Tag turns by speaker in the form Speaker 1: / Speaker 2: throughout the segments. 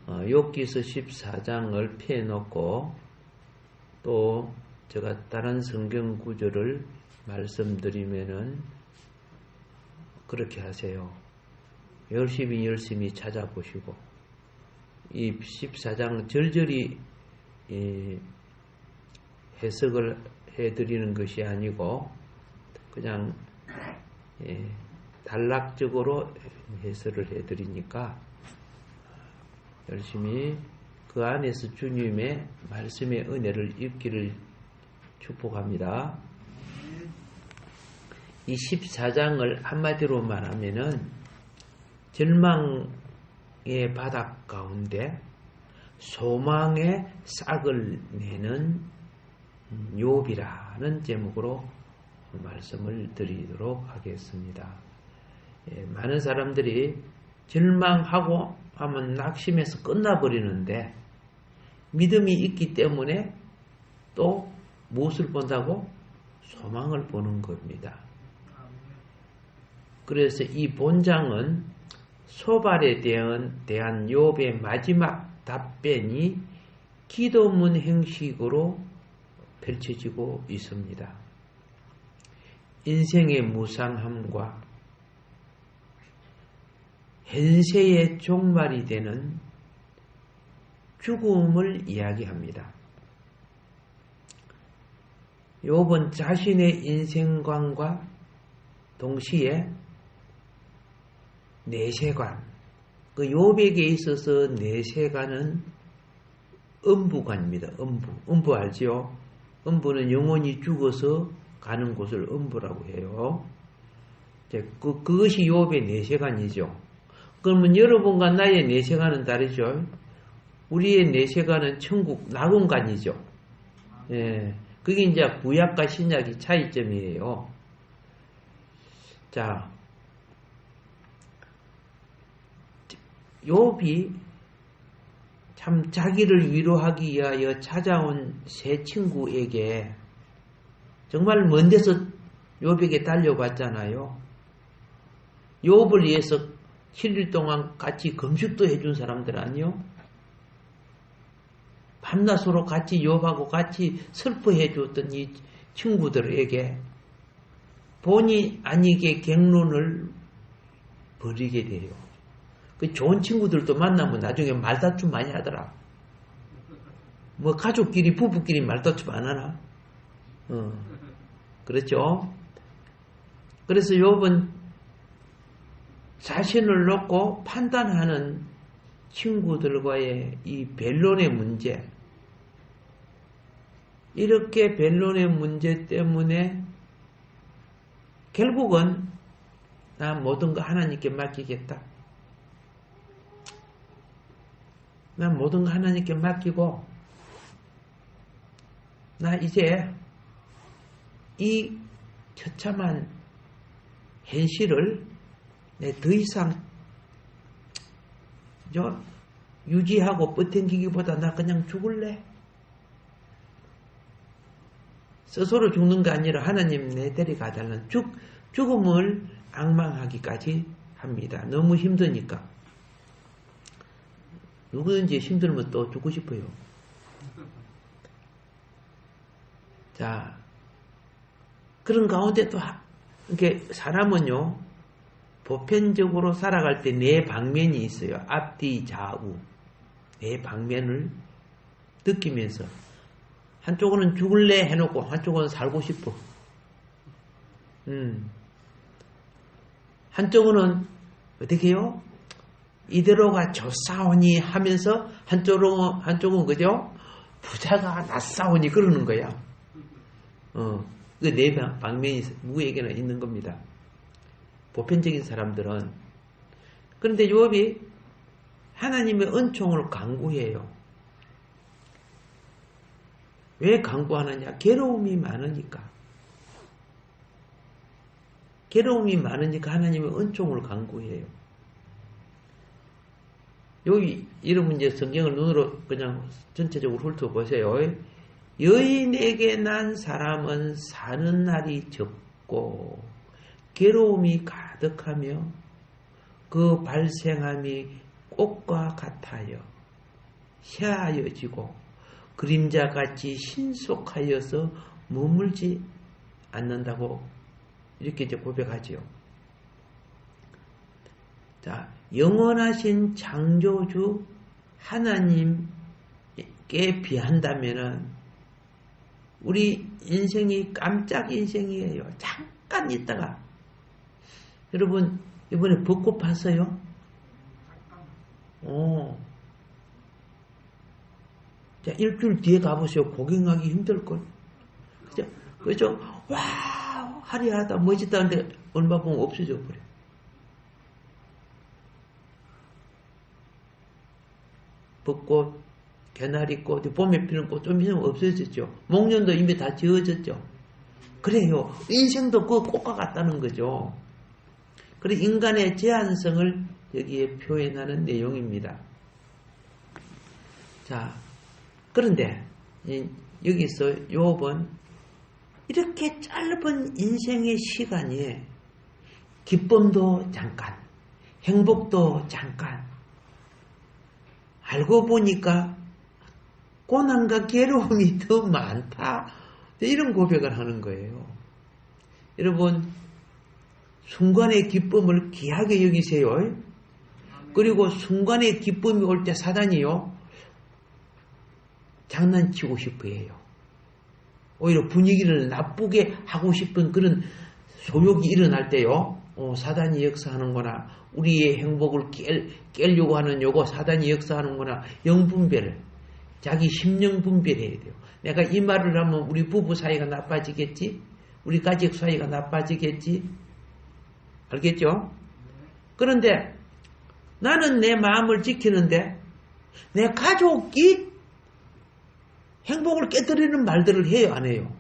Speaker 1: 욥기서 14장을 펴놓고 또 제가 다른 성경 구절을 말씀드리면은 그렇게 하세요. 열심히 찾아보시고 이 14장 절절히 해석을 해드리는 것이 아니고 그냥 단락적으로 해설을 해드리니까 열심히 그 안에서 주님의 말씀의 은혜를 입기를 축복합니다. 이 14장을 한마디로 말하면은 절망의 바닥 가운데 소망의 싹을 내는 욥이라는 제목으로 말씀을 드리도록 하겠습니다. 많은 사람들이 절망하고 하면 낙심해서 끝나버리는데 믿음이 있기 때문에 또 무엇을 본다고? 소망을 보는 겁니다. 그래서 이 본장은 소발에 대한 욥의 마지막 답변이 기도문 형식으로 펼쳐지고 있습니다. 인생의 무상함과 현세의 종말이 되는 죽음을 이야기합니다. 욥은 자신의 인생관과 동시에 내세관, 그 욥에게 있어서 내세관은 음부관입니다. 음부 알지요? 음부는 영혼이 죽어서 가는 곳을 음부라고 해요. 그것이 욥의 내세관이죠. 그러면 여러분과 나의 내세관은 다르죠. 우리의 내세관은 천국 낙원관이죠. 그게 이제 구약과 신약의 차이점이에요. 자, 욥이 참 자기를 위로하기 위하여 찾아온 세 친구에게 정말 먼 데서 욥에게 달려갔잖아요. 욥을 위해서 7일 동안 같이 금식도 해준 사람들 아니요? 밤낮으로 같이 욥하고 같이 슬퍼해 줬던 이 친구들에게 본의 아니게 갱론을 벌이게 돼요. 그 좋은 친구들도 만나면 나중에 말다툼 많이 하더라. 뭐 가족끼리 부부끼리 말다툼 안 하나? 그렇죠? 그래서 욥은 자신을 놓고 판단하는 친구들과의 이 변론의 문제, 이렇게 변론의 문제 때문에 결국은 나 모든 거 하나님께 맡기겠다. 난 모든 거 하나님께 맡기고 나 이제 이 처참한 현실을 내 더 이상 유지하고 버팅기기보다 나 그냥 죽을래. 스스로 죽는 게 아니라 하나님 내 데려가달라는 죽음을 앙망하기까지 합니다. 너무 힘드니까. 누구든지 힘들면 또 죽고 싶어요. 자, 그런 가운데 또 이렇게 사람은요, 보편적으로 살아갈 때 네 방면이 있어요. 앞뒤 좌우 네 방면을 느끼면서 한쪽은 죽을래 해놓고 한쪽은 살고 싶어. 한쪽은 어떻게 해요? 이대로가 좋사오니 하면서 한쪽은 그죠? 부자가 낫사오니 그러는 거야. 그 네 방면이 누구에게나 있는 겁니다. 보편적인 사람들은. 그런데 욥이 하나님의 은총을 간구해요. 왜 간구하느냐? 괴로움이 많으니까. 괴로움이 많으니까 하나님의 은총을 간구해요. 여기 여러분 이제 성경을 눈으로 그냥 전체적으로 훑어보세요. 여인에게 난 사람은 사는 날이 적고 괴로움이 가득하며 그 발생함이 꽃과 같아요. 새하여지고 그림자같이 신속하여서 머물지 않는다고 이렇게 이제 고백하지요. 자, 영원하신 창조주 하나님께 비한다면은 우리 인생이 깜짝 인생이에요. 잠깐 있다가 여러분 이번에 벚꽃 봤어요? 자, 일주일 뒤에 가보세요. 구경하기 힘들걸. 그죠? 와, 화려하다, 멋있다는데 얼마 보면 없어져 버려. 벚꽃, 개나리꽃, 봄에 피는 꽃 좀 있으면 없어졌죠. 목련도 이미 다 지어졌죠. 그래요. 인생도 그 꽃과 같다는 거죠. 그래서 인간의 제한성을 여기에 표현하는 내용입니다. 자, 그런데 여기서 욥은 이렇게 짧은 인생의 시간에 기쁨도 잠깐, 행복도 잠깐, 알고 보니까 고난과 괴로움이 더 많다. 이런 고백을 하는 거예요. 여러분, 순간의 기쁨을 귀하게 여기세요. 그리고 순간의 기쁨이 올 때 사단이요, 장난치고 싶어 해요. 오히려 분위기를 나쁘게 하고 싶은 그런 소욕이 일어날 때요, 사단이 역사하는구나. 우리의 행복을 깨려고 하는 요거 사단이 역사하는구나. 영분별을, 자기 심령 분별해야 돼요. 내가 이 말을 하면 우리 부부 사이가 나빠지겠지? 우리 가족 사이가 나빠지겠지? 알겠죠? 그런데 나는 내 마음을 지키는데 내 가족이 행복을 깨뜨리는 말들을 해요, 안 해요?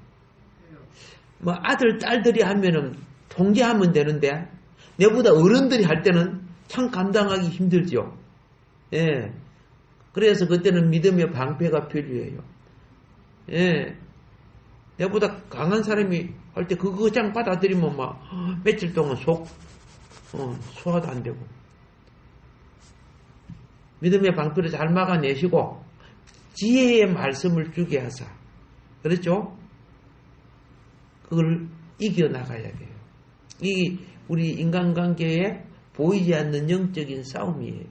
Speaker 1: 뭐 아들, 딸들이 하면은 통제하면 되는데 내보다 어른들이 할 때는 참 감당하기 힘들죠. 예. 그래서 그때는 믿음의 방패가 필요해요. 예. 내보다 강한 사람이 할 때 그거 그냥 받아들이면 막 며칠 동안 소화도 안 되고. 믿음의 방패를 잘 막아내시고 지혜의 말씀을 주게 하사. 그렇죠? 그걸 이겨나가야 돼요. 이 우리 인간관계에 보이지 않는 영적인 싸움이에요.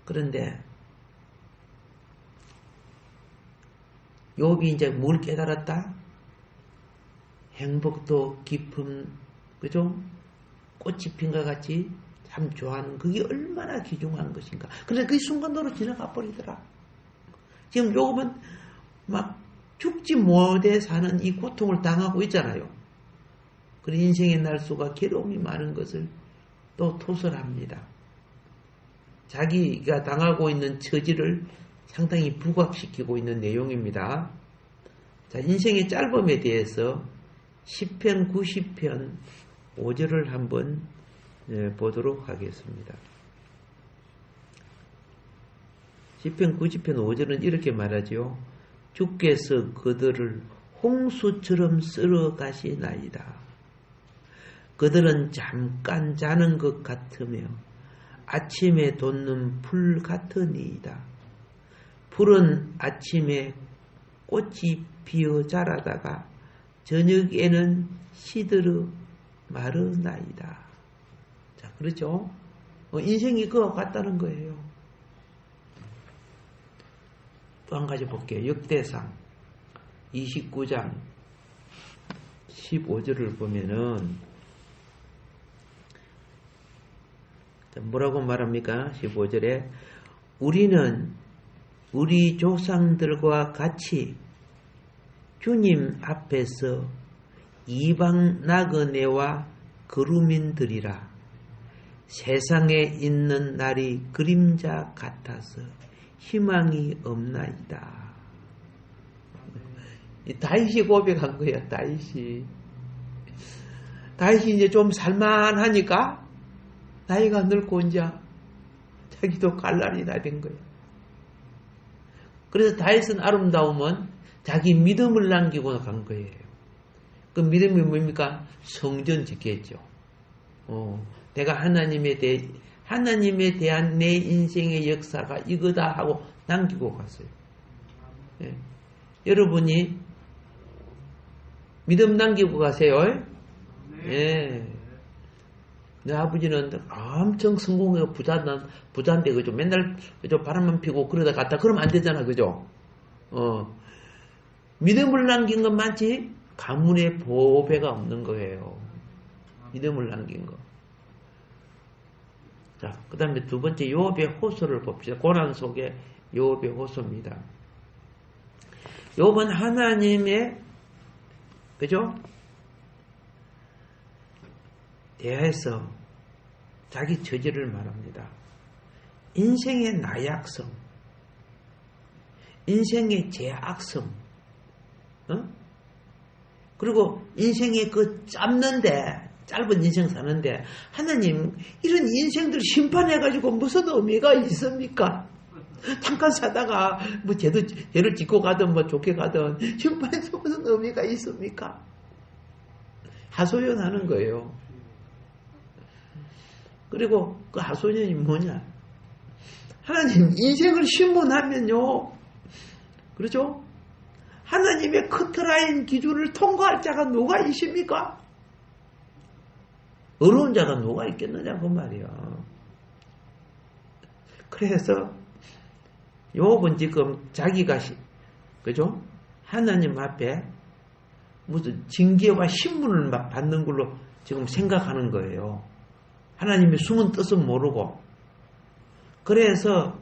Speaker 1: 그런데 욥이 이제 뭘 깨달았다? 행복도 기쁨, 그죠? 꽃이 핀 것 같이 참 좋아하는 그게 얼마나 귀중한 것인가. 그래서 그 순간으로 지나가 버리더라. 지금 욥은 막 죽지 못해 사는 이 고통을 당하고 있잖아요. 그래서 인생의 날수가 괴로움이 많은 것을 또 토설합니다. 자기가 당하고 있는 처지를 상당히 부각시키고 있는 내용입니다. 자, 인생의 짧음에 대해서 시편 90편 5절을 한번 보도록 하겠습니다. 시편 90편 5절은 이렇게 말하죠. 주께서 그들을 홍수처럼 쓸어 가시나이다. 그들은 잠깐 자는 것 같으며 아침에 돋는 풀 같으니이다. 풀은 아침에 꽃이 피어 자라다가 저녁에는 시들어 마르나이다. 자, 그렇죠? 인생이 그와 같다는 거예요. 또 한 가지 볼게요. 역대상 29장 15절을 보면은 뭐라고 말합니까? 15절에 우리는 우리 조상들과 같이 주님 앞에서 이방 나그네와 거루민들이라. 세상에 있는 날이 그림자 같아서 희망이 없나이다. 다윗이 고백한 거야. 다윗이 이제 좀 살만하니까 나이가 늙고 이제 자기도 갈날이 다 된 거야. 그래서 다윗은 아름다우면 자기 믿음을 남기고 간 거예요. 그 믿음이 뭡니까? 성전 짓겠죠. 내가 하나님에 대한 내 인생의 역사가 이거다 하고 남기고 갔어요. 예. 여러분이 믿음 남기고 가세요. 예. 내 아버지는 엄청 성공해서 부자인데, 그죠? 맨날, 그죠? 바람만 피고 그러다 갔다. 그러면 안 되잖아, 그죠? 믿음을 남긴 건 많지? 가문의 보배가 없는 거예요. 믿음을 남긴 거. 자, 그 다음에 두 번째, 요업의 호소를 봅시다. 고난 속에 요업의 호소입니다. 요업은 하나님의, 그죠? 대하에서 자기 처지를 말합니다. 인생의 나약성, 인생의 제악성, 그리고 인생의 그 짧은 인생 사는데, 하나님, 이런 인생들 심판해가지고 무슨 의미가 있습니까? 잠깐 사다가, 죄를 짓고 가든, 좋게 가든, 심판해서 무슨 의미가 있습니까? 하소연하는 거예요. 그리고 그 하소연이 뭐냐? 하나님, 인생을 신문하면요, 그렇죠? 하나님의 커트라인 기준을 통과할 자가 누가 있습니까? 어려운 자가 누가 있겠느냐, 그 말이야. 그래서, 요업은 지금 자기가, 그죠? 하나님 앞에 무슨 징계와 신문을 막 받는 걸로 지금 생각하는 거예요. 하나님의 숨은 뜻은 모르고. 그래서,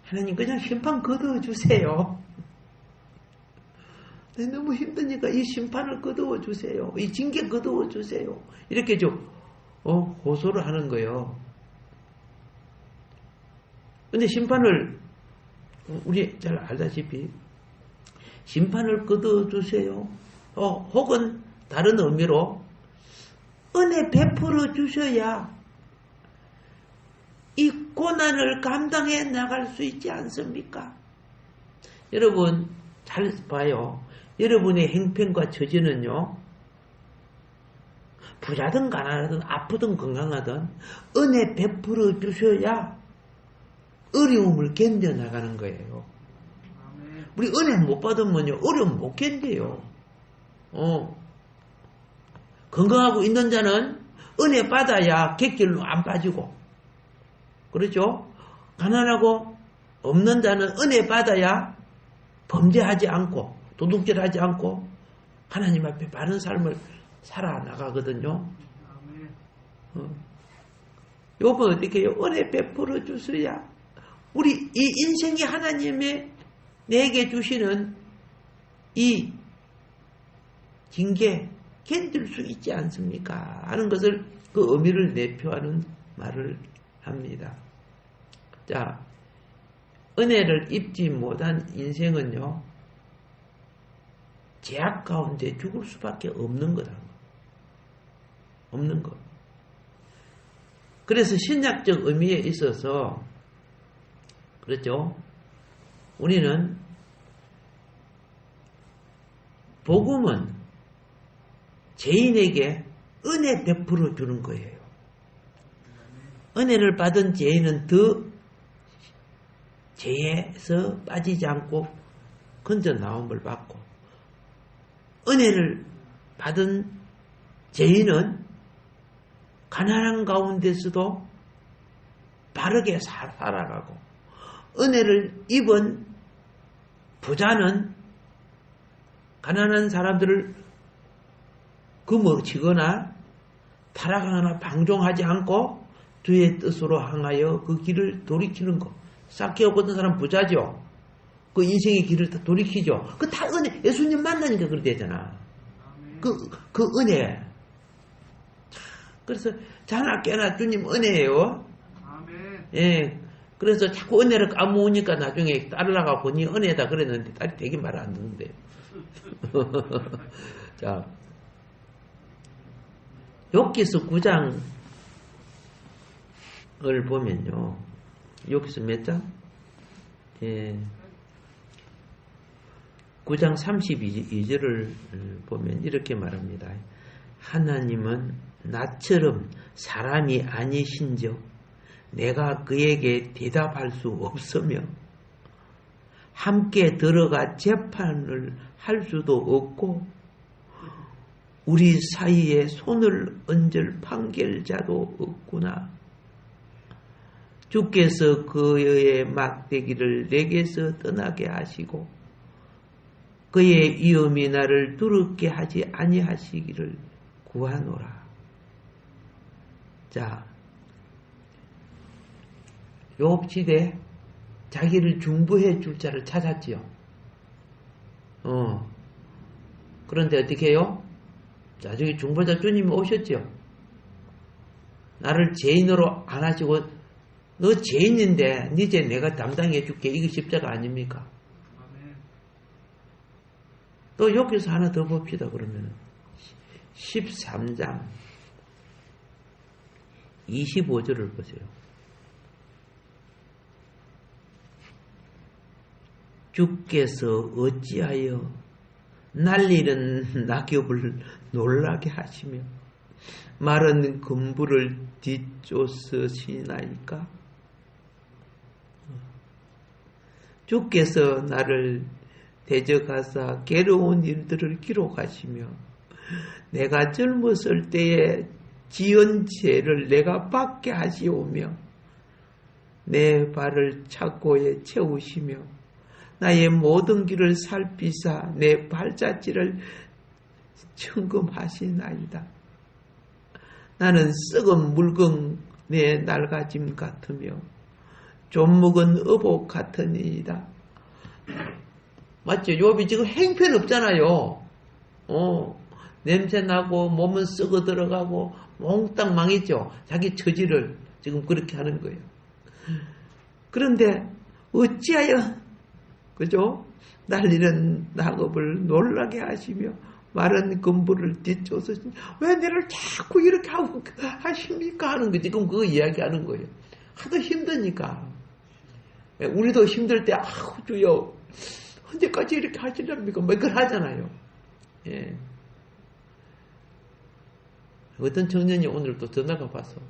Speaker 1: 하나님 그냥 심판 거두어주세요. 너무 힘드니까 이 심판을 거두어주세요. 이 징계 거두어주세요. 이렇게 좀, 호소를 하는 거예요. 근데 심판을, 우리 잘 알다시피, 심판을 거두어주세요. 혹은 다른 의미로, 은혜 베풀어 주셔야 이 고난을 감당해 나갈 수 있지 않습니까? 여러분, 잘 봐요. 여러분의 행편과 처지는요, 부자든 가난하든 아프든 건강하든 은혜 베풀어 주셔야 어려움을 견뎌나가는 거예요. 우리 은혜 못 받으면요, 어려움 못 견뎌요. 건강하고 있는 자는 은혜 받아야 객길로 안 빠지고, 그렇죠? 가난하고 없는 자는 은혜 받아야 범죄하지 않고 도둑질하지 않고 하나님 앞에 바른 삶을 살아나가거든요. 요번 어떻게 해요? 은혜 베풀어 주셔야 우리 이 인생이 하나님의 내게 주시는 이 징계 견딜 수 있지 않습니까? 하는 것을, 그 의미를 내표하는 말을 합니다. 자, 은혜를 입지 못한 인생은요, 죄악 가운데 죽을 수밖에 없는 거다. 없는 것. 그래서 신약적 의미에 있어서, 그렇죠? 우리는 복음은 죄인에게 은혜 베풀어 주는 거예요. 은혜를 받은 죄인은 더 죄에서 빠지지 않고 건져 나옴을 받고, 은혜를 받은 죄인은 가난한 가운데서도 바르게 살아가고, 은혜를 입은 부자는 가난한 사람들을 금어치거나 타락하거나 방종하지 않고 주의 뜻으로 향하여 그 길을 돌이키는 것. 삭개오 같은 사람 부자죠. 그 인생의 길을 다 돌이키죠. 그 다 은혜, 예수님 만나니까 그렇게 되잖아. 그 은혜. 그래서 자나 깨나 주님 은혜예요. 예. 그래서 자꾸 은혜를 까먹으니까 나중에 딸을 나가고 니 은혜다 그랬는데 딸이 되게 말 안 듣는데. 자, 욥기서 9장을 보면요. 욥기서 몇 장? 예. 9장 32절을 보면 이렇게 말합니다. 하나님은 나처럼 사람이 아니신즉 내가 그에게 대답할 수 없으며 함께 들어가 재판을 할 수도 없고 우리 사이에 손을 얹을 판결자도 없구나. 주께서 그의 막대기를 내게서 떠나게 하시고 그의 위엄이 나를 두렵게 하지 아니하시기를 구하노라. 자, 욥시대 자기를 중보해 줄 자를 찾았지요. 그런데 어떻게 해요? 나중에 중보자 주님이 오셨죠. 나를 죄인으로 안 하시고 너 죄인인데 이제 내가 담당해 줄게. 이게 십자가 아닙니까? 또 여기서 하나 더 봅시다. 그러면 13장 25절을 보세요. 주께서 어찌하여 날리는 낙엽을 놀라게 하시며 마른 금부를 뒤쫓으시나이까? 주께서 나를 대적하사 괴로운 일들을 기록하시며 내가 젊었을 때에 지은 죄를 내가 받게 하시오며 내 발을 착고에 채우시며 나의 모든 길을 살피사 내 발자취를 점검하시나이다. 나는 썩은 물건의 낡아짐 같으며 좀묵은 어복 같으니이다. 맞죠? 욥이 지금 행편없잖아요. 냄새나고 몸은 썩어 들어가고 몽땅 망했죠. 자기 처지를 지금 그렇게 하는 거예요. 그런데 어찌하여 그죠? 날리는 낙엽을 놀라게 하시며 마른 금부를 뒤쫓으시니 왜 너를 자꾸 이렇게 하고 하십니까? 하는 거 지금 그거 이야기하는 거예요. 하도 힘드니까. 우리도 힘들 때 아우 주여 언제까지 이렇게 하시렵니까? 뭐 그걸 하잖아요. 예. 어떤 청년이 오늘 또 전화가 와서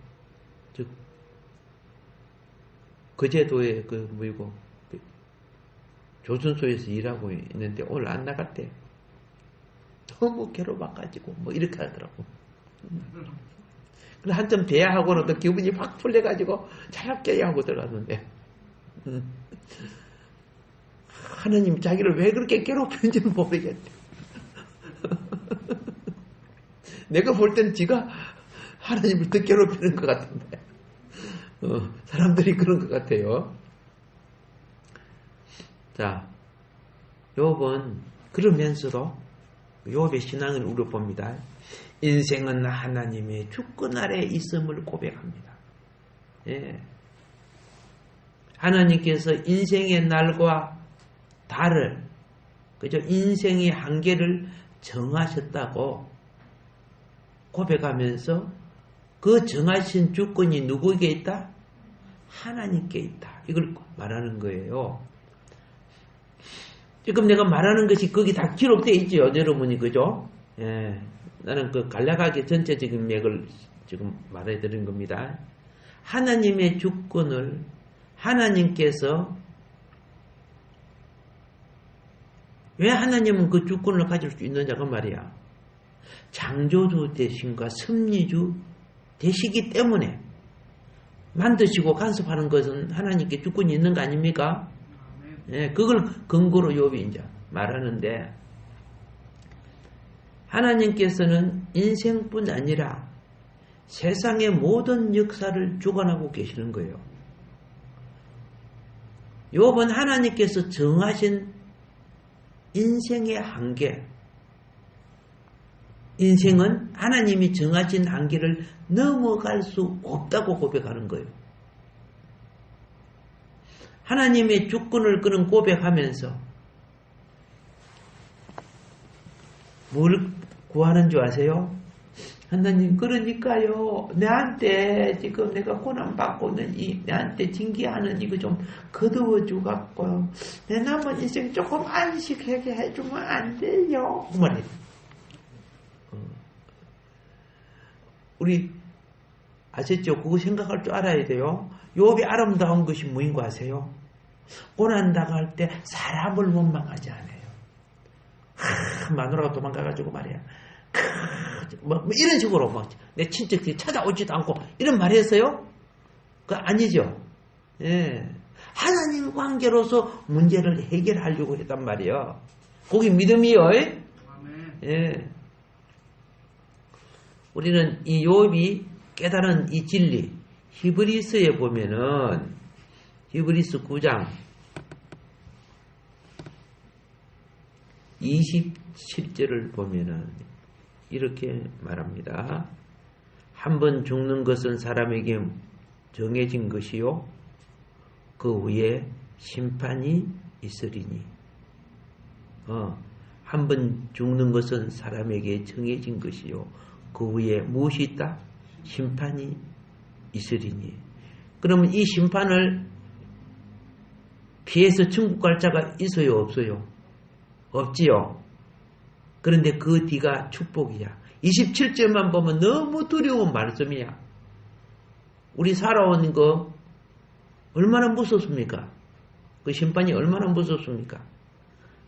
Speaker 1: 거제도에 조선소에서 일하고 있는데 오늘 안 나갔대. 너무 괴로워가지고 이렇게 하더라고. 그래서 한참 돼야 하고는 또 기분이 확 풀려가지고 자유롭게 하고 들어갔는데 하나님 자기를 왜 그렇게 괴롭히는지 모르겠대. 내가 볼 때는 지가 하나님을 더 괴롭히는 것 같은데 사람들이 그런 것 같아요. 자, 욥은 그러면서도 욥의 신앙을 우려봅니다. 인생은 하나님의 주권 아래 있음을 고백합니다. 예. 하나님께서 인생의 날과 달을, 그죠? 인생의 한계를 정하셨다고 고백하면서 그 정하신 주권이 누구에게 있다? 하나님께 있다. 이걸 말하는 거예요. 지금 내가 말하는 것이 거기 다 기록되어 있죠. 여러분이, 그죠? 예. 나는 그 간략하게 전체적인 맥을 지금 말해드린 겁니다. 하나님의 주권을 하나님께서 왜 하나님은 그 주권을 가질 수 있느냐고 말이야. 창조주 되신과 섭리주 되시기 때문에 만드시고 간섭하는 것은 하나님께 주권이 있는 거 아닙니까? 예, 그걸 근거로 욥이 이제 말하는데 하나님께서는 인생뿐 아니라 세상의 모든 역사를 주관하고 계시는 거예요. 욥은 하나님께서 정하신 인생의 한계, 인생은 하나님이 정하신 한계를 넘어갈 수 없다고 고백하는 거예요. 하나님의 주권을 그는 고백하면서 뭘 구하는 줄 아세요? 하나님, 그러니까요, 내한테 지금 내가 고난받고 있는 내한테 징계하는 이거 좀 거두어 주갖고요, 내 남은 인생 조금 안식하게 해주면 안 돼요? 그 말이에요. 우리 아셨죠? 그거 생각할 줄 알아야 돼요. 욥이 아름다운 것이 뭐인 거 아세요? 고난당할 때 사람을 원망하지 않아요. 마누라가 도망가가지고 말이야. 뭐 이런 식으로 막 내 친척들이 찾아오지도 않고 이런 말 했어요? 그거 아니죠. 예. 하나님 관계로서 문제를 해결하려고 했단 말이에요. 거기 믿음이요. 예. 우리는 이 욥이 깨달은 이 진리, 히브리서에 보면은 히브리서 9장 27절을 보면은 이렇게 말합니다. 한 번 죽는 것은 사람에게 정해진 것이요 그 후에 심판이 있으리니. 한 번 죽는 것은 사람에게 정해진 것이요 그 후에 무엇이 있다? 심판이 있으리니. 그러면 이 심판을 피해서 천국 갈 자가 있어요, 없어요? 없지요. 그런데 그 뒤가 축복이야. 27절만 보면 너무 두려운 말씀이야. 우리 살아온 거 얼마나 무섭습니까? 그 심판이 얼마나 무섭습니까?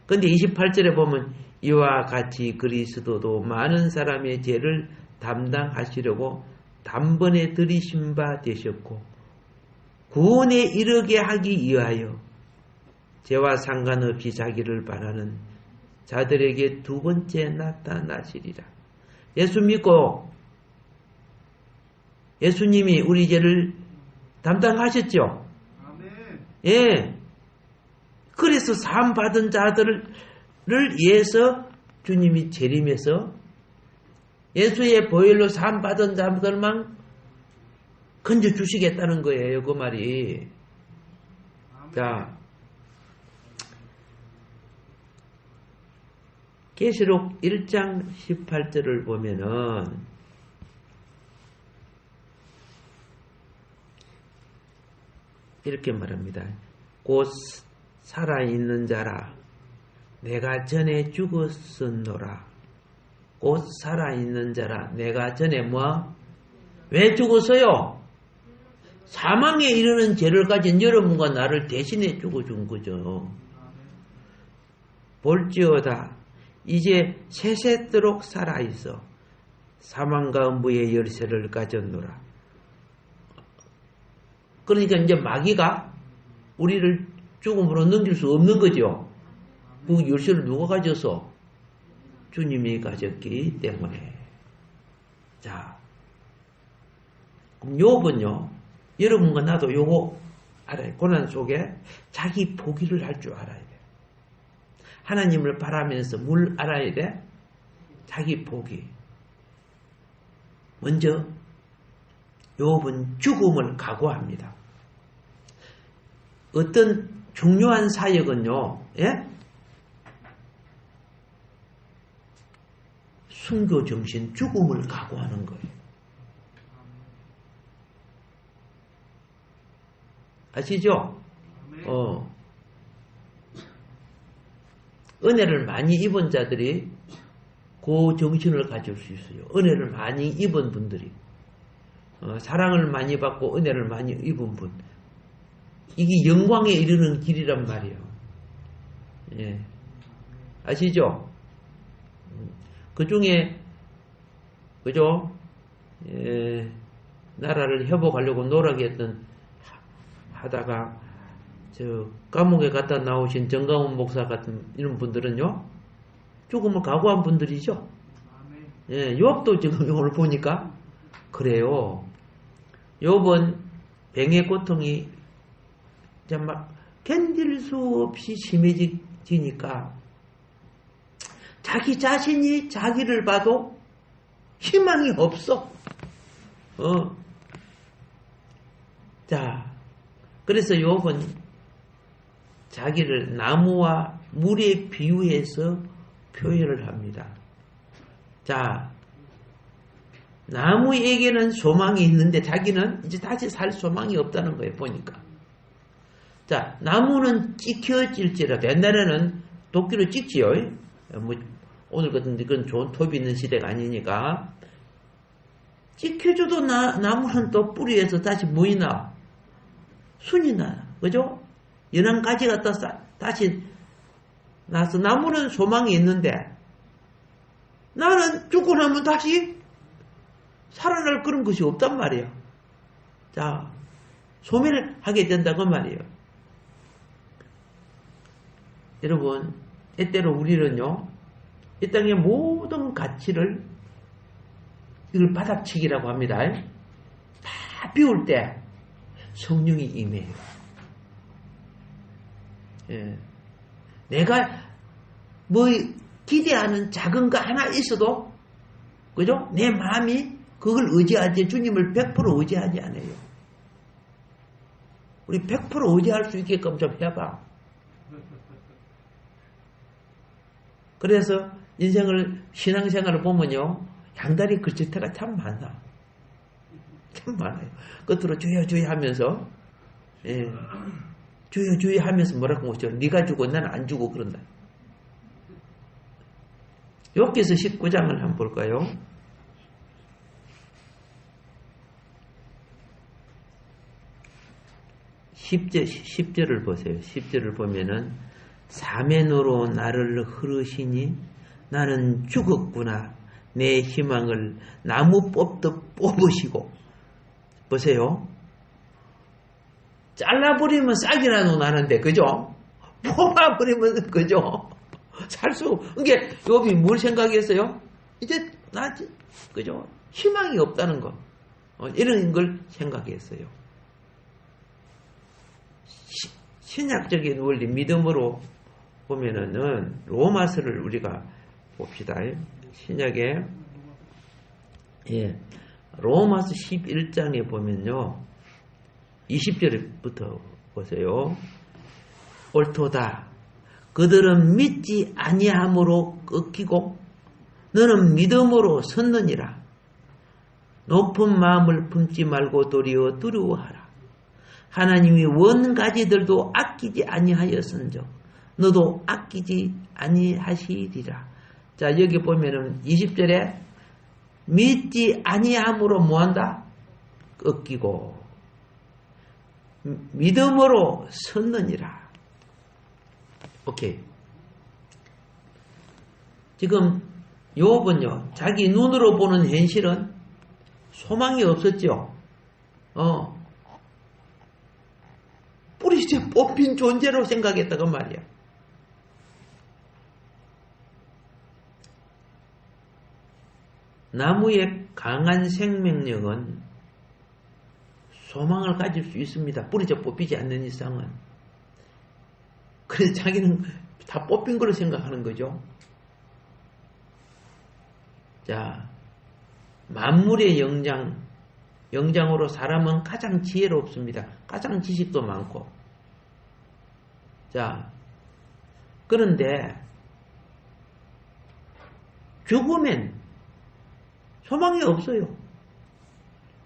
Speaker 1: 그런데 28절에 보면 이와 같이 그리스도도 많은 사람의 죄를 담당하시려고 단번에 들이신 바 되셨고 구원에 이르게 하기 위하여 죄와 상관없이 자기를 바라는 자들에게 두 번째 나타나시리라. 예수 믿고 예수님이 우리 죄를 담당하셨죠? 예. 그래서 사함 받은 자들을 위해서 주님이 재림해서 예수의 보혈로 사함 받은 자들만 건져 주시겠다는 거예요. 그 말이. 자, 계시록 1장 18절을 보면은 이렇게 말합니다. 곧 살아있는 자라 내가 전에 죽었었노라. 곧 살아있는 자라 내가 전에 왜 죽었어요? 사망에 이르는 죄를 가진 여러분과 나를 대신해 죽어준 거죠. 볼지어다 이제 세세토록 살아있어 사망과 무의 열쇠를 가졌노라. 그러니까 이제 마귀가 우리를 죽음으로 넘길 수 없는 거죠. 그 열쇠를 누가 가져서? 주님이 가졌기 때문에. 자, 그럼 욥은요, 여러분과 나도 요거 알아요. 고난 속에 자기 포기를 할 줄 알아야 돼. 하나님을 바라면서 뭘 알아야 돼? 자기 포기. 먼저 욥은 죽음을 각오합니다. 어떤 중요한 사역은요, 예? 순교 정신, 죽음을 각오하는 거예요. 아시죠? 은혜를 많이 입은 자들이 그 정신을 가질 수 있어요. 은혜를 많이 입은 분들이. 사랑을 많이 받고 은혜를 많이 입은 분. 이게 영광에 이르는 길이란 말이에요. 예. 아시죠? 그 중에, 그죠? 예, 나라를 회복하려고 노력했던, 하다가, 감옥에 갔다 나오신 정강훈 목사 같은 이런 분들은요, 죽음을 각오한 분들이죠. 예, 욥도 지금 오늘 보니까, 그래요. 욥은 병의 고통이 막 견딜 수 없이 심해지니까 자기 자신이 자기를 봐도 희망이 없어. 자, 그래서 욥은 자기를 나무와 물에 비유해서 표현을 합니다. 자, 나무에게는 소망이 있는데 자기는 이제 다시 살 소망이 없다는 거예요, 보니까. 자, 나무는 찍혀질지라도 옛날에는 도끼로 찍지요. 뭐 오늘 같은 그런 좋은 톱이 있는 시대가 아니니까. 찍혀줘도 나무는 또 뿌리에서 다시 뭐이 나? 순이 나. 그죠? 연한 가지가 또 다시 나서 나무는 소망이 있는데 나는 죽고 나면 다시 살아날 그런 것이 없단 말이에요. 자, 소멸하게 된다고 말이에요. 여러분, 때때로 우리는요, 이 땅의 모든 가치를 이걸 바닥치기라고 합니다. 다 비울 때 성령이 임해요. 예. 내가 뭐 기대하는 작은 거 하나 있어도, 그죠? 내 마음이 그걸 의지하지, 주님을 100% 의지하지 않아요. 우리 100% 의지할 수 있게끔 좀 해봐. 그래서 인생을, 신앙생활을 보면요, 양다리 걸칠 때가 참 많아. 참 많아요. 끝으로 주여 주여 하면서, 예. 주여 주여 하면서 뭐라고 하죠? 네가 주고 나는 안 주고 그런다. 욥기서 19장을 한번 볼까요? 10절을 보세요. 10절을 보면은 사면으로 나를 흐르시니 나는 죽었구나. 내 희망을 나무 뽑듯 뽑으시고. 보세요. 잘라버리면 싹이라도 나는데, 그죠? 뽑아버리면, 그죠? 살 수, 이게, 욥이 뭘 생각했어요? 이제, 그죠? 희망이 없다는 거. 이런 걸 생각했어요. 신약적인 원리, 믿음으로 보면은, 로마서를 우리가 봅시다. 신약에, 예, 로마서 11장에 보면요, 20절부터 보세요. 옳도다. 그들은 믿지 아니함으로 꺾이고 너는 믿음으로 섰느니라. 높은 마음을 품지 말고 도리어 두려워하라. 하나님이 원가지들도 아끼지 아니하였은즉 너도 아끼지 아니하시리라. 자, 여기 보면은 20절에 믿지 아니함으로 뭐한다? 꺾이고 믿음으로 섰느니라. 오케이. 지금 욥은요, 자기 눈으로 보는 현실은 소망이 없었죠. 뿌리째 뽑힌 존재로 생각했다고 말이야. 나무의 강한 생명력은 소망을 가질 수 있습니다. 뿌리째 뽑히지 않는 이상은. 그래서 자기는 다 뽑힌 거로 생각하는 거죠. 자, 만물의 영장으로 사람은 가장 지혜롭습니다. 가장 지식도 많고. 자, 그런데 죽으면 소망이 없어요.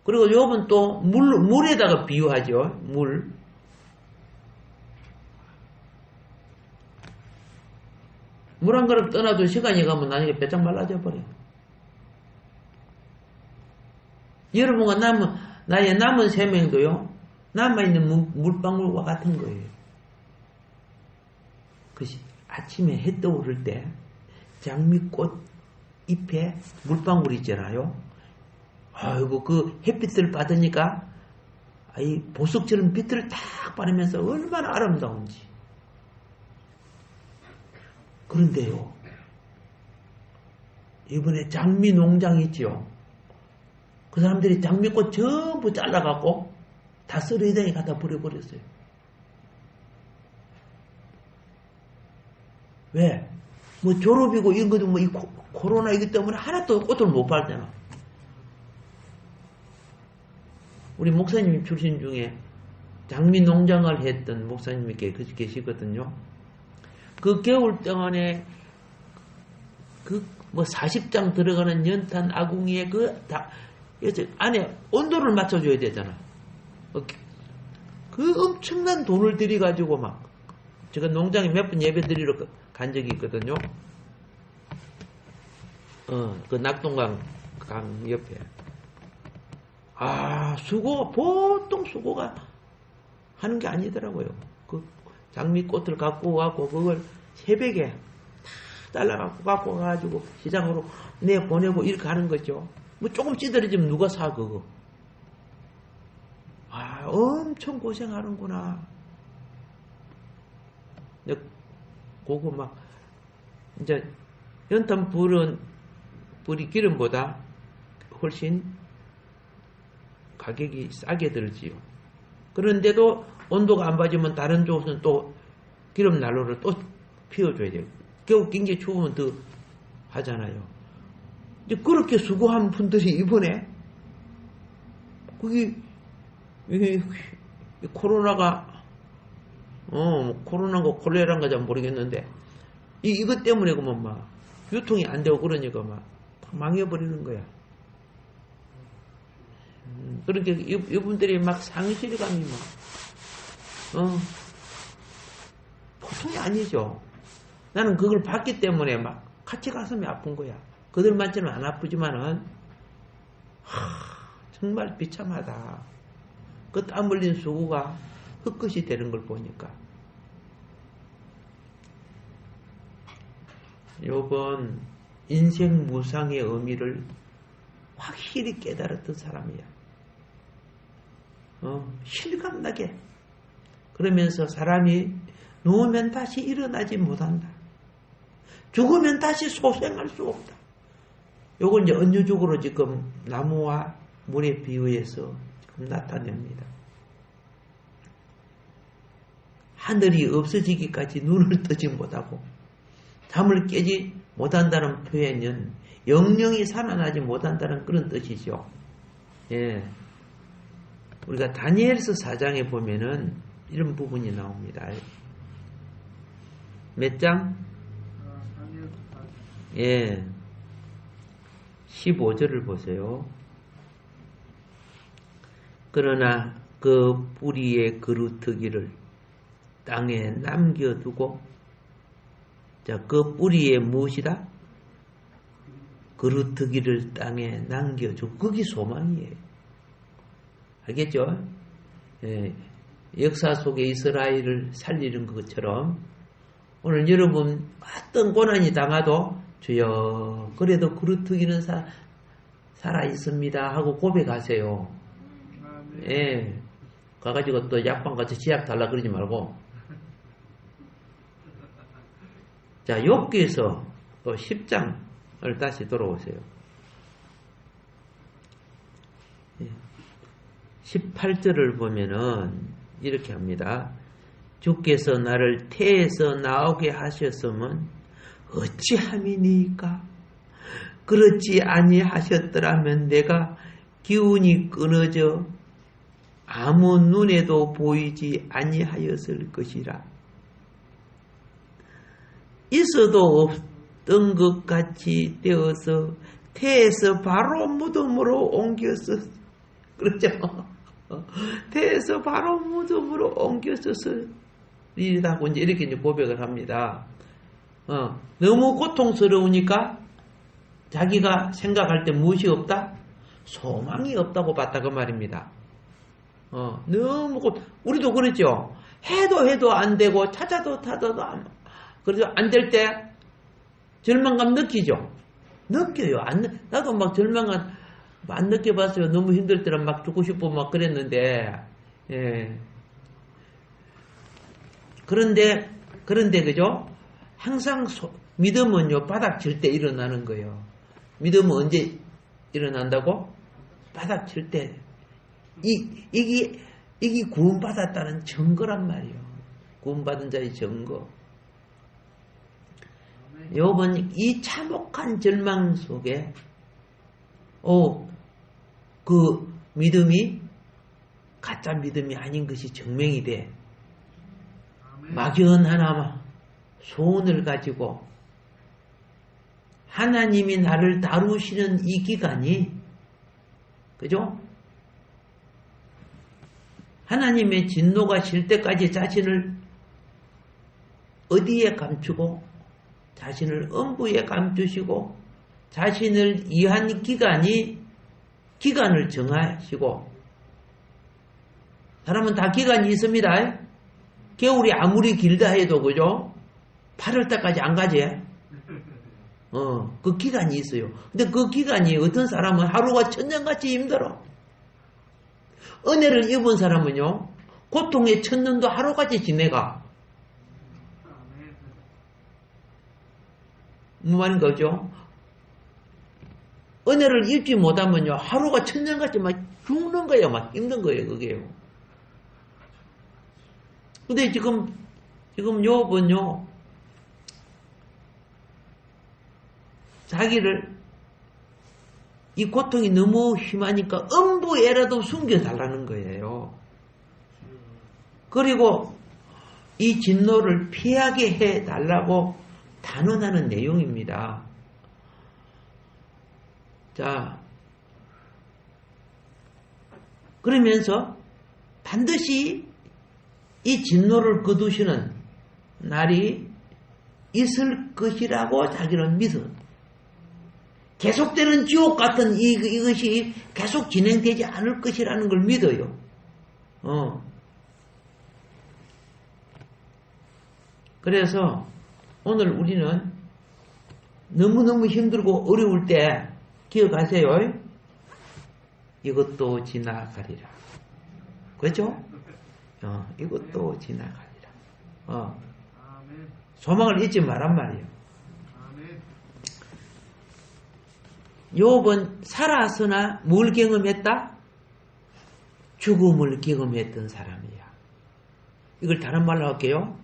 Speaker 1: 그리고 욥은 또 물에다가 비유하죠. 물. 물 한 그릇 떠나도 시간이 가면 나중에 배짱 말라져 버려요. 여러분과 나의 남은 생명도요, 남아있는 물방울과 같은 거예요. 그것이 아침에 해 떠오를 때 장미꽃 잎에 물방울이 있잖아요. 아이고, 그 햇빛을 받으니까 이 보석처럼 빛을 탁 받으면서 얼마나 아름다운지. 그런데요, 이번에 장미 농장 있지요. 그 사람들이 장미꽃 전부 잘라갖고 다 쓰레기장에 갖다 버려버렸어요. 왜? 뭐 졸업이고 이런 것도 뭐 이 코로나이기 때문에 하나도 꽃을 못 팔잖아. 우리 목사님 출신 중에 장미 농장을 했던 목사님이 계시거든요. 그 겨울 동안에 그 뭐 40장 들어가는 연탄 아궁이에 안에 온도를 맞춰줘야 되잖아. 그 엄청난 돈을 들여가지고 막, 제가 농장에 몇 번 예배 드리러 간 적이 있거든요. 그 낙동강 강 옆에. 보통 수고가 하는 게 아니더라고요. 그 장미꽃을 갖고 와고 그걸 새벽에 다 잘라갖고 갖고 와가지고 시장으로 내보내고 이렇게 하는 거죠. 뭐 조금 찌들어지면 누가 사 그거. 엄청 고생하는구나. 그거 막 이제 연탄 불이 기름보다 훨씬 가격이 싸게 들지요. 그런데도 온도가 안 빠지면 다른 쪽은 또 기름 난로를 또 피워줘야 돼요. 겨우 굉장히 추우면 더 하잖아요. 이제 그렇게 수고한 분들이 이번에 그게 코로나가 코로나가 콜레라인가 잘 모르겠는데 이것 때문에 그러면 막 유통이 안 되고 그러니까 막 망해버리는 거야. 그러니까 이분들이 막 상실감이 보통이 아니죠. 나는 그걸 봤기 때문에 막 같이 가슴이 아픈 거야. 그들만처럼 안 아프지만은 정말 비참하다. 그 땀 흘린 수고가 흙끝이 되는 걸 보니까. 요번 인생 무상의 의미를 확실히 깨달았던 사람이야. 실감나게. 그러면서 사람이 누우면 다시 일어나지 못한다. 죽으면 다시 소생할 수 없다. 요걸 이제 은유적으로 지금 나무와 물에 비유해서 지금 나타냅니다. 하늘이 없어지기까지 눈을 뜨지 못하고 잠을 깨지 못한다는 표현은 영영이 살아나지 못한다는 그런 뜻이죠. 예. 우리가 다니엘서 4장에 보면은 이런 부분이 나옵니다. 몇 장? 예. 15절을 보세요. 그러나 그 뿌리의 그루터기를 땅에 남겨두고, 자, 그 뿌리에 무엇이다? 그루터기를 땅에 남겨주고, 그게 소망이에요. 알겠죠? 예. 역사 속에 이스라엘을 살리는 것처럼 오늘 여러분 어떤 고난이 당하도 주여 그래도 그루터기는 살아 있습니다 하고 고백하세요. 예. 가가지고 또 약방 가서 지약 달라 그러지 말고. 자, 욥기에서 또 10장을 다시 돌아오세요. 18절을 보면은 이렇게 합니다. 주께서 나를 태에서 나오게 하셨으면 어찌함이니까? 그렇지 아니하셨더라면 내가 기운이 끊어져 아무 눈에도 보이지 아니하였을 것이라. 있어도 없던 것 같이 되어서 태에서 바로 무덤으로 옮겼어. 그렇죠? 태에서 바로 무덤으로 옮겼었어. 이라고 이제 이렇게 이제 고백을 합니다. 너무 고통스러우니까 자기가 생각할 때 무엇이 없다? 소망이 없다고 봤다 그 말입니다. 너무 우리도 그렇죠. 해도 안 되고 찾아도 그래서 안 될 때 절망감 느끼죠. 느껴요. 나도 막 절망감 안 느껴봤어요. 너무 힘들 때는 막 죽고 싶고 막 그랬는데, 예. 그런데 그죠? 항상 믿음은요 바닥칠 때 일어나는 거예요. 믿음은 언제 일어난다고? 바닥칠 때. 이게 구원받았다는 증거란 말이에요. 구원받은 자의 증거. 욥은 이 참혹한 절망 속에 그 믿음이 가짜 믿음이 아닌 것이 증명이 돼. 막연하나마 소원을 가지고 하나님이 나를 다루시는 이 기간이, 그죠? 하나님의 진노가 실 때까지 자신을 어디에 감추고 자신을 음부에 감추시고 자신을 이한 기간이 기간을 정하시고, 사람은 다 기간이 있습니다. 겨울이 아무리 길다 해도, 그죠? 8월달까지 안 가지? 그 기간이 있어요. 근데 그 기간이 어떤 사람은 하루가 천년같이 힘들어. 은혜를 입은 사람은요, 고통의 천년도 하루같이 지내가. 뭐 말인 거죠? 은혜를 입지 못하면요, 하루가 천년같이 막 죽는 거예요. 막 힘든 거예요, 그게요. 근데 지금 요번요, 자기를, 이 고통이 너무 심하니까 음부에라도 숨겨달라는 거예요. 그리고 이 진노를 피하게 해달라고 단언하는 내용입니다. 자, 그러면서 반드시 이 진노를 거두시는 날이 있을 것이라고 자기는 믿어. 계속되는 지옥 같은 이것이 계속 진행되지 않을 것이라는 걸 믿어요. 그래서 오늘 우리는 너무너무 힘들고 어려울 때 기억하세요. 이것도 지나가리라. 그렇죠? 이것도 지나가리라. 소망을 잊지 말란 말이에요. 욥은 살아서나 뭘 경험했다? 죽음을 경험했던 사람이야. 이걸 다른 말로 할게요.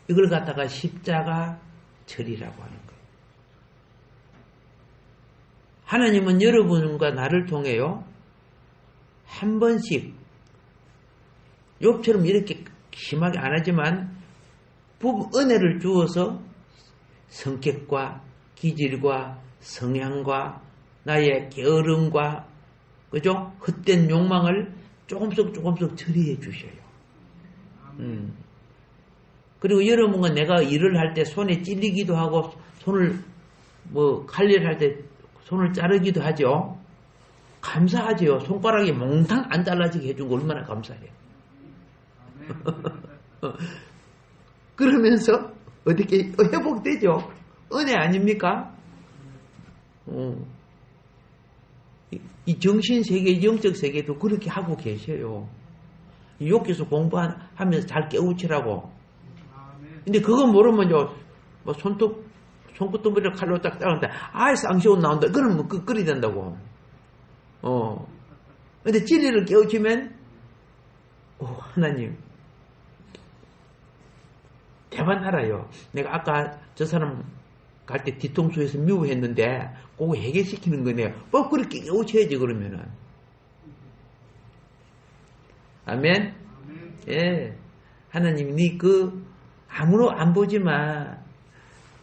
Speaker 1: 이걸 갖다가 십자가 절이라고 하는 거예요. 하나님은 여러분과 나를 통해요, 한 번씩 욥처럼 이렇게 심하게 안 하지만 은혜를 주어서 성격과 기질과 성향과 나의 게으름과, 그죠? 헛된 욕망을 조금씩 처리해 주셔요. 그리고 여러분과 내가 일을 할 때 손에 찔리기도 하고, 손을, 칼질을 할 때 손을 자르기도 하죠. 감사하죠. 손가락이 몽땅 안 잘라지게 해준 거 얼마나 감사해요. 그러면서 어떻게 회복되죠? 은혜 아닙니까? 이 정신세계, 영적 세계도 그렇게 하고 계셔요. 욕해서 공부하면서 잘 깨우치라고. 근데 그거 모르면요, 손끝두부리를 칼로 딱 따는데, 쌍시옷 나온다. 그러면 끓이 된다고. 근데 진리를 깨우치면, 하나님, 대만 알아요. 내가 아까 저 사람 갈 때 뒤통수에서 미워했는데, 그거 해결시키는 거네요. 그렇게 깨우쳐야지, 그러면은. 아멘? 예. 하나님, 아무로 안 보지 마.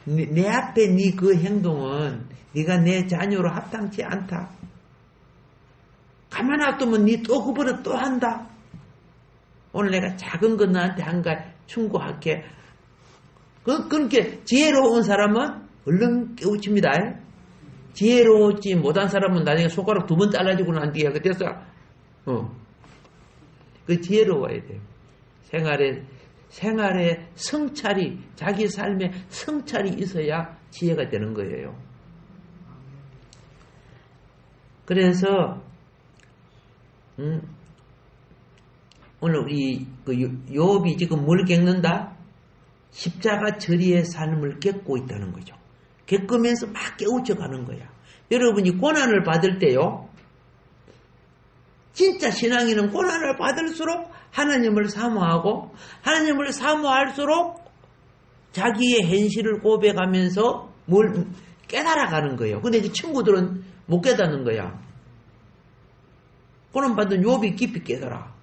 Speaker 1: 내 앞에 그 행동은 네가 내 자녀로 합당치 않다. 가만 놔두면 또 그 버릇 또 한다. 오늘 내가 작은 것 너한테 한가 충고할게. 그렇게 지혜로운 사람은 얼른 깨우칩니다. 지혜로우지 못한 사람은 나중에 손가락 2번 잘라지고 난 뒤에 됐어. 그 지혜로워야 돼요. 생활에 성찰이, 자기 삶에 성찰이 있어야 지혜가 되는 거예요. 그래서 오늘 우리 욥이 지금 뭘 겪는다? 십자가 절이의 삶을 겪고 있다는 거죠. 겪으면서 막 깨우쳐가는 거야. 여러분이 고난을 받을 때요, 진짜 신앙인은 고난을 받을수록 하나님을 사모하고, 하나님을 사모할수록 자기의 현실을 고백하면서 뭘 깨달아가는 거예요. 근데 이제 친구들은 못 깨닫는 거야. 고난받은 욥이 깊이 깨달아.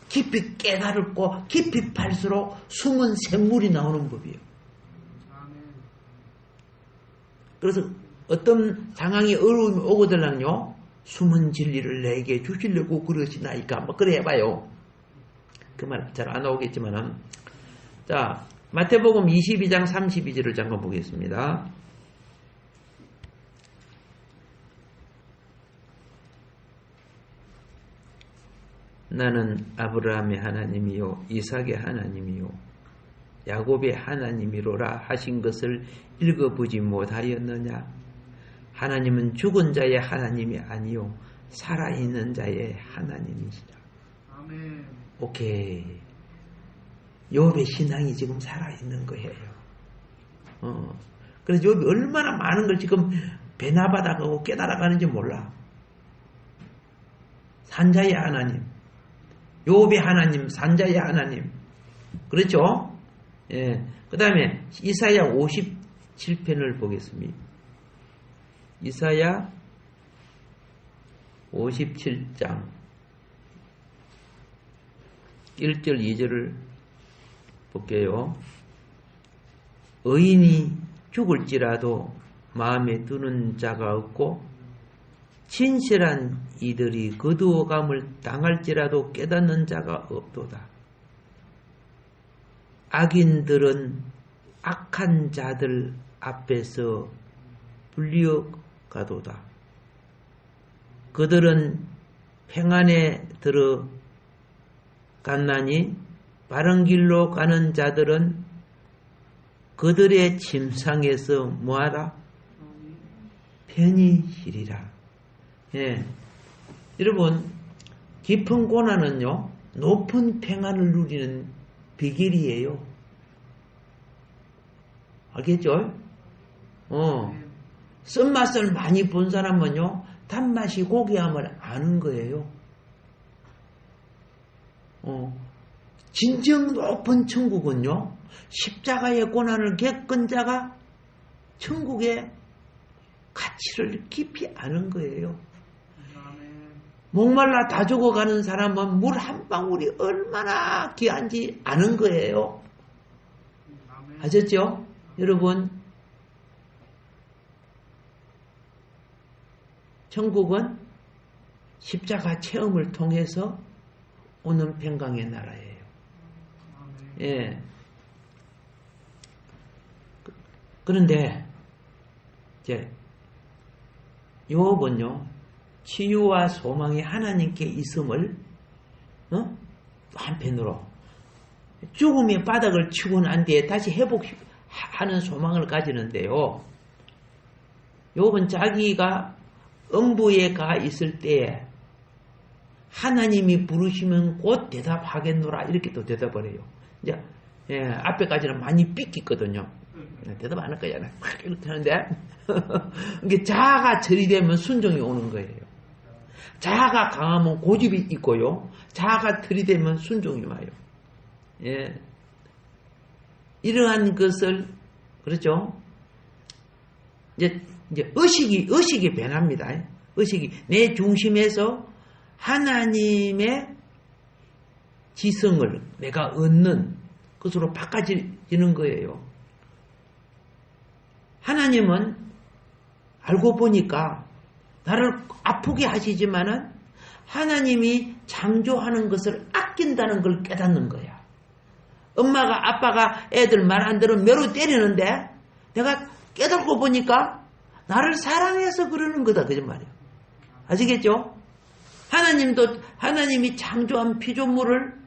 Speaker 1: 깊이 깨달고 깊이 팔수록 숨은 샘물이 나오는 법이에요. 그래서 어떤 상황이 어려움이 오거들랑요, 숨은 진리를 내게 주시려고 그러시나이까, 그래 해봐요. 그 말 잘 안 나오겠지만은. 자, 마태복음 22장 32절을 잠깐 보겠습니다. 나는 아브라함의 하나님이요 이삭의 하나님이요 야곱의 하나님이로라 하신 것을 읽어보지 못하였느냐? 하나님은 죽은 자의 하나님이 아니요 살아있는 자의 하나님이시라.
Speaker 2: 아멘.
Speaker 1: 오케이. 욥의 신앙이 지금 살아있는 거예요. 그래서 욥이 얼마나 많은 걸 지금 배나받아가고 깨달아가는지 몰라. 산자의 하나님, 욥의 하나님, 산자의 하나님. 그렇죠? 예. 그 다음에 이사야 57편을 보겠습니다. 이사야 57장 1절 2절을 볼게요. 의인이 죽을지라도 마음에 두는 자가 없고 진실한 이들이 거두어감을 당할지라도 깨닫는 자가 없도다. 악인들은 악한 자들 앞에서 불리어 가도다. 그들은 평안에 들어갔나니 바른 길로 가는 자들은 그들의 침상에서 뭐하라? 편히 쉬리라. 예. 여러분, 깊은 고난은요, 높은 평안을 누리는 비결이에요. 알겠죠? 쓴맛을 많이 본 사람은요, 단맛이 고귀함을 아는 거예요. 진정 높은 천국은요, 십자가의 고난을 겪은 자가 천국의 가치를 깊이 아는 거예요. 목말라 다 죽어가는 사람은 물 한 방울이 얼마나 귀한지 아는 거예요. 아셨죠? 여러분, 천국은 십자가 체험을 통해서 오는 평강의 나라예요. 예. 그런데 이제 욥은요, 치유와 소망이 하나님께 있음을 한편으로 죽음의 바닥을 치고 난 뒤에 다시 회복하는 소망을 가지는데요. 욥은 자기가 음부에 가 있을 때에 하나님이 부르시면 곧 대답하겠노라 이렇게 또 대답을 해요. 이제 앞에까지는 많이 삐끼거든요. 대답 안 할 거잖아요. 막 이렇게 하는데 이게 자아가 처리되면 순종이 오는 거예요. 자아가 강하면 고집이 있고요. 자아가 들이대면 순종이 와요. 예. 이러한 것을, 그렇죠? 이제 의식이 변합니다. 의식이 내 중심에서 하나님의 지성을 내가 얻는 것으로 바꿔지는 거예요. 하나님은 알고 보니까 나를 아프게 하시지만은 하나님이 창조하는 것을 아낀다는 걸 깨닫는 거야. 엄마가 아빠가 애들 말 안 들으면 묘로 때리는데 내가 깨닫고 보니까 나를 사랑해서 그러는 거다. 그런 말이야. 아시겠죠? 하나님이 창조한 피조물을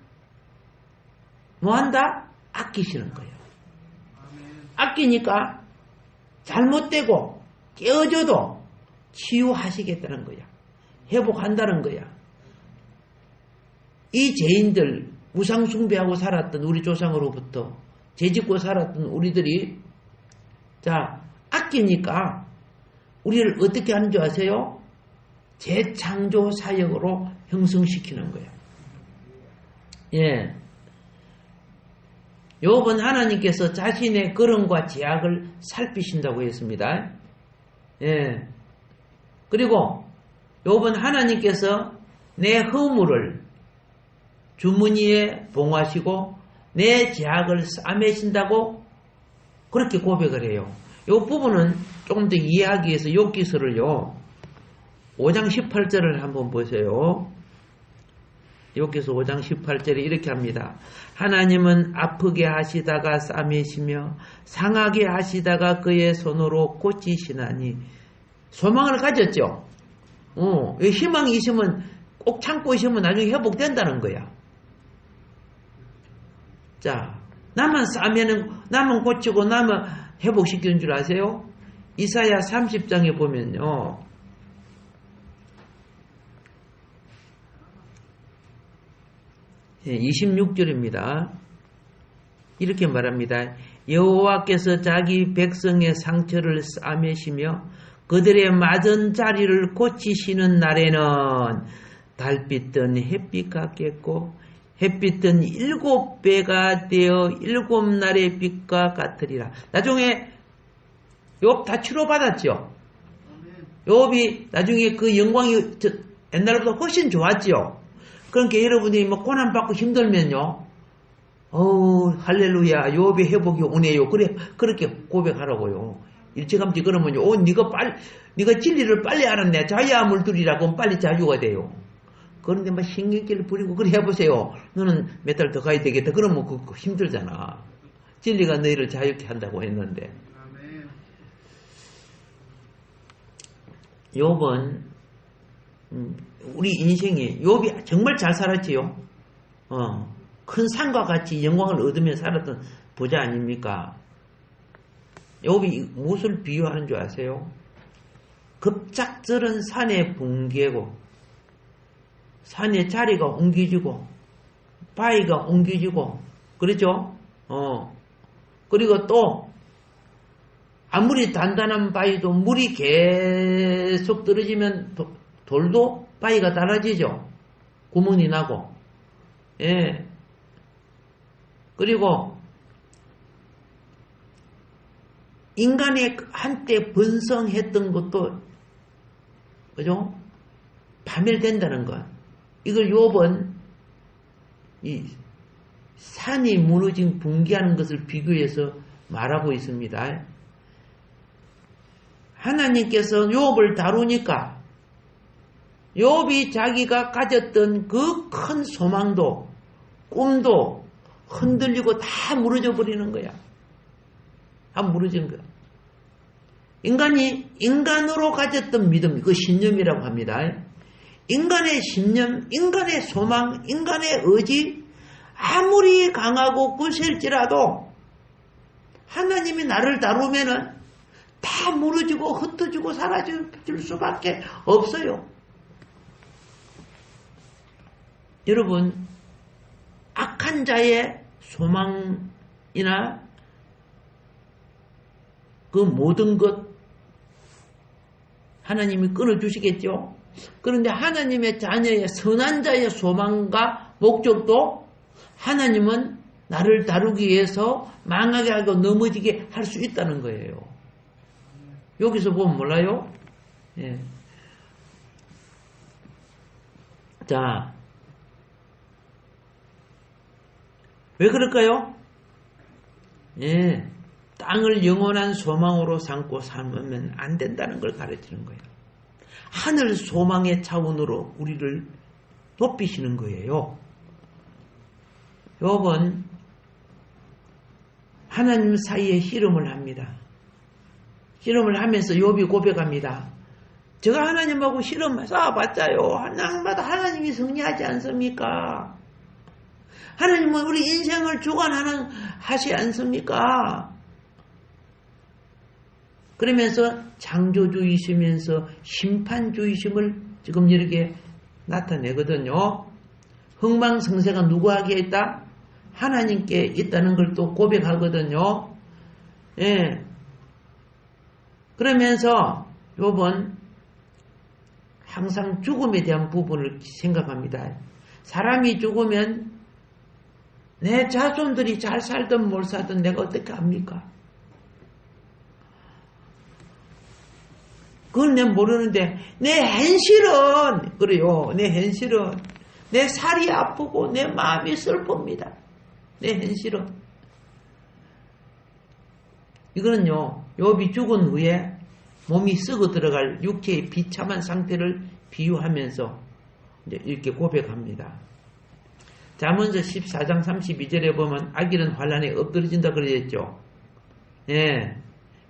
Speaker 1: 뭐한다? 아끼시는 거예요. 아끼니까 잘못되고 깨어져도 치유하시겠다는 거야. 회복한다는 거야. 이 죄인들, 우상숭배하고 살았던 우리 조상으로부터 죄짓고 살았던 우리들이 아끼니까 우리를 어떻게 하는 줄 아세요? 재창조 사역으로 형성시키는 거예요. 예. 욥은 하나님께서 자신의 거름과 제약을 살피신다고 했습니다. 예. 그리고 욥은 하나님께서 내 허물을 주머니에 봉하시고 내 제약을 싸매신다고 그렇게 고백을 해요. 이 부분은 조금 더 이해하기 위해서 욥기서를요 5장 18절을 한번 보세요. 욥기서 5장 18절에 이렇게 합니다. 하나님은 아프게 하시다가 싸매시며 상하게 하시다가 그의 손으로 고치시나니. 소망을 가졌죠. 희망이 있으면 꼭 참고 있으면 나중에 회복된다는 거야. 자, 나만 싸면은, 나만 고치고 나만 회복시키는 줄 아세요? 이사야 30장에 보면요. 26절입니다. 이렇게 말합니다. 여호와께서 자기 백성의 상처를 싸매시며 그들의 맞은 자리를 고치시는 날에는 달빛은 햇빛 같겠고 햇빛은 7배가 되어 7날의 빛과 같으리라. 나중에 욥 다 치료받았죠. 욥이 나중에 그 영광이 옛날보다 훨씬 좋았죠. 그러니까 여러분이 뭐 고난받고 힘들면요. 할렐루야, 욥의 회복이 오네요. 그렇게 고백하라고요. 일찌감치 그러면요. 네가 진리를 빨리 알았네. 자유와 물들이라 그러면 빨리 자유가 돼요. 그런데 막 신경질을 부리고 그래 해보세요. 너는 몇 달 더 가야 되겠다. 그러면 그거 힘들잖아. 진리가 너희를 자유케 한다고 했는데. 욥은 우리 인생에 욥이 정말 잘 살았지요. 큰 산과 같이 영광을 얻으며 살았던 부자 아닙니까? 욥이 무엇을 비유하는 줄 아세요? 급작스런 산의 붕괴고 산의 자리가 옮겨지고 바위가 옮겨지고 그렇죠? 그리고 또 아무리 단단한 바위도 물이 계속 떨어지면 돌도 바위가 달아지죠. 구멍이 나고. 예. 그리고 인간의 한때 번성했던 것도 그죠? 파멸된다는 것. 이걸 욥은 이 산이 무너진 붕괴하는 것을 비교해서 말하고 있습니다. 하나님께서 욥을 다루니까 욥이 자기가 가졌던 그 큰 소망도 꿈도 흔들리고 다 무너져 버리는 거야. 다 무너진 거야. 인간이 인간으로 가졌던 믿음, 그 신념이라고 합니다. 인간의 신념, 인간의 소망, 인간의 의지 아무리 강하고 굳을지라도 하나님이 나를 다루면은 다 무너지고 흩어지고 사라질 수밖에 없어요. 여러분, 악한 자의 소망이나 그 모든 것 하나님이 끊어주시겠죠. 그런데 하나님의 자녀의 선한 자의 소망과 목적도 하나님은 나를 다루기 위해서 망하게 하고 넘어지게 할 수 있다는 거예요. 여기서 보면 몰라요? 예. 자, 왜 그럴까요? 예. 땅을 영원한 소망으로 삼고 살면 안 된다는 걸 가르치는 거예요. 하늘 소망의 차원으로 우리를 높이시는 거예요. 욥은 하나님 사이에 씨름을 합니다. 씨름을 하면서 욥이 고백합니다. 제가 하나님하고 씨름 싸워봤자요. 날마다 하나님이 승리하지 않습니까? 하나님은 우리 인생을 주관하는 하시 않습니까? 그러면서 창조주이시면서 심판주이심을 지금 이렇게 나타내거든요. 흥망성쇠가 누구에게 있다? 하나님께 있다는 걸 또 고백하거든요. 예. 그러면서 욥은 항상 죽음에 대한 부분을 생각합니다. 사람이 죽으면 내 자손들이 잘 살든 못 살든 내가 어떻게 합니까? 그건 내가 모르는데 내 현실은 그래요. 내 현실은 내 살이 아프고 내 마음이 슬픕니다. 내 현실은 이거는요. 욥이 죽은 후에 몸이 썩어 들어갈 육체의 비참한 상태를 비유하면서 이제 이렇게 고백합니다. 잠언서 14장 32절에 보면 악인은 환난에 엎드러진다 그러겠죠. 예.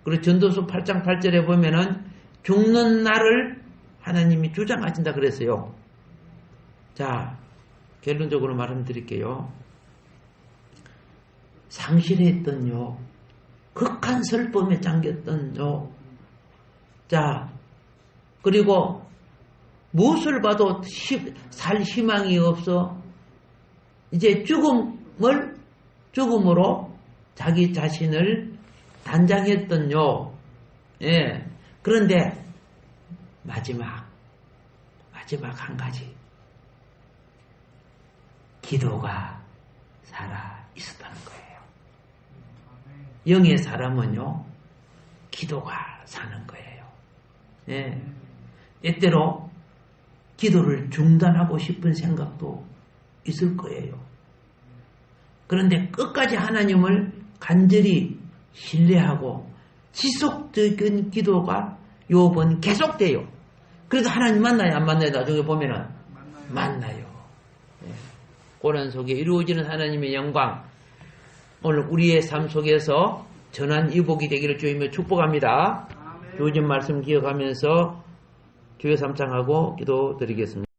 Speaker 1: 그리고 전도서 8장 8절에 보면은 죽는 날을 하나님이 주장하신다 그랬어요. 자, 결론적으로 말씀드릴게요. 상실했던요. 극한 슬픔에 잠겼던요. 자, 그리고 무엇을 봐도 살 희망이 없어 이제 죽음으로 자기 자신을 단장했던요. 예. 그런데 마지막 한 가지. 기도가 살아 있었다는 거예요. 영의 사람은요, 기도가 사는 거예요. 예. 때때로 기도를 중단하고 싶은 생각도 있을 거예요. 그런데 끝까지 하나님을 간절히 신뢰하고 지속적인 기도가 욥은 계속돼요. 그래도 하나님 만나요, 안 만나요? 나중에 보면은 만나요. 고난 속에 이루어지는 하나님의 영광, 오늘 우리의 삶 속에서 전한 이복이 되기를 주이며 축복합니다. 주어진 말씀 기억하면서 주여 삼창하고 기도드리겠습니다.